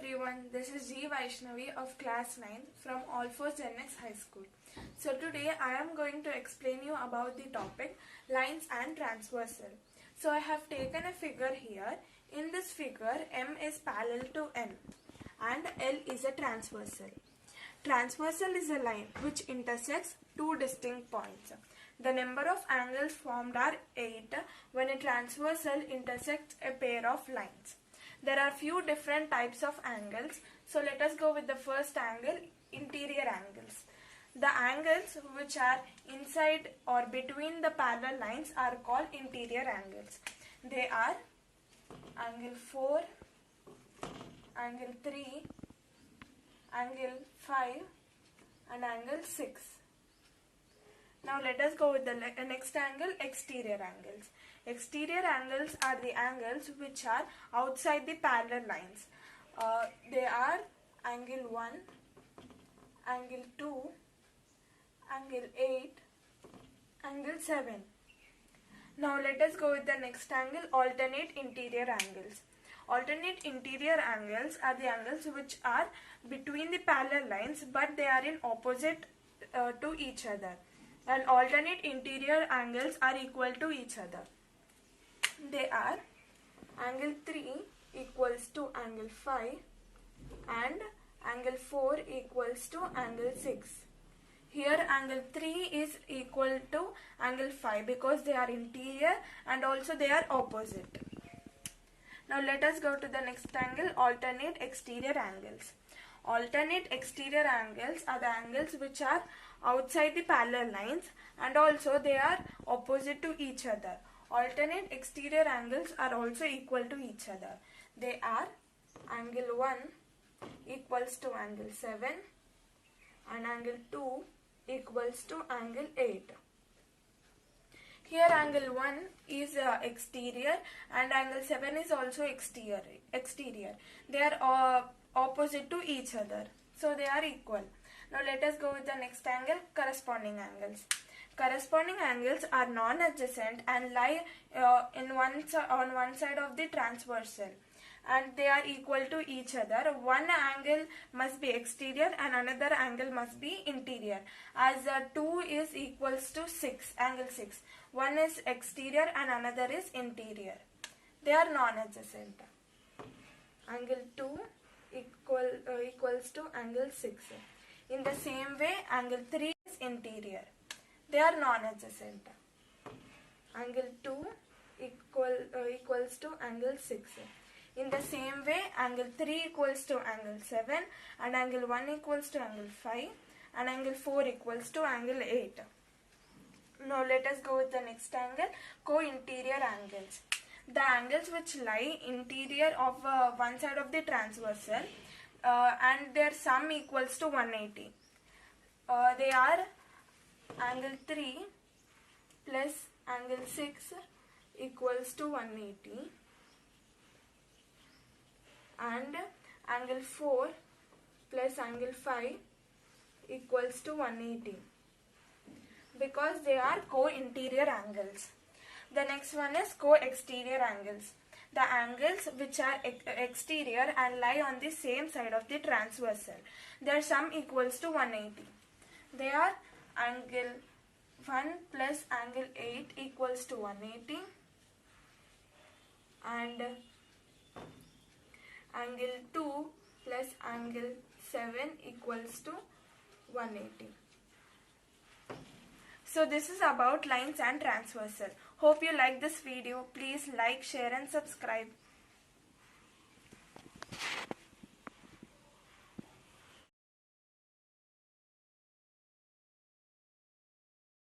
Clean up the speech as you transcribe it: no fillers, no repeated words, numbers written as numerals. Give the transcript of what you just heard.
everyone, this is G Vaishnavi of class 9 from All for Gen X High School. So today I am going to explain you about the topic lines and transversal. So I have taken a figure here. In this figure, M is parallel to N and L is a transversal. Transversal is a line which intersects two distinct points. The number of angles formed are 8 when a transversal intersects a pair of lines. There are few different types of angles. So let us go with the first angle, interior angles. The angles which are inside or between the parallel lines are called interior angles. They are angle 4, angle 3, angle 5 and angle 6. Now let us go with the next angle, exterior angles. Exterior angles are the angles which are outside the parallel lines. They are angle 1, angle 2, angle 8, angle 7. Now let us go with the next angle, alternate interior angles. Alternate interior angles are the angles which are between the parallel lines but they are in opposite to each other. And alternate interior angles are equal to each other. They are angle 3 equals to angle 5 and angle 4 equals to angle 6. Here angle 3 is equal to angle 5 because they are interior and also they are opposite. Now let us go to the next angle, alternate exterior angles. Alternate exterior angles are the angles which are outside the parallel lines and also they are opposite to each other. Alternate exterior angles are also equal to each other. They are angle 1 equals to angle 7 and angle 2 equals to angle 8. Here angle 1 is exterior and angle 7 is also exterior. They are opposite to each other. So they are equal. Now let us go with the next angle, corresponding angles. Corresponding angles are non-adjacent and lie on one side of the transversal and they are equal to each other. One angle must be exterior and another angle must be interior. As 2 is equals to 6, angle 6. One is exterior and another is interior. They are non-adjacent. Angle 2 equals to angle 6. In the same way, angle 3 is interior. They are non-adjacent. Angle 2 equals to angle 6. In the same way, angle 3 equals to angle 7 and angle 1 equals to angle 5 and angle 4 equals to angle 8. Now let us go with the next angle, co-interior angles. The angles which lie interior of one side of the transversal and their sum equals to 180. They are angle 3 plus angle 6 equals to 180 and angle 4 plus angle 5 equals to 180 because they are co-interior angles. The next one is co-exterior angles. The angles which are exterior and lie on the same side of the transversal. Their sum equals to 180. They are angle 1 plus angle 8 equals to 180 and angle 2 plus angle 7 equals to 180. So this is about lines and transversal. Hope you like this video. Please like, share and subscribe.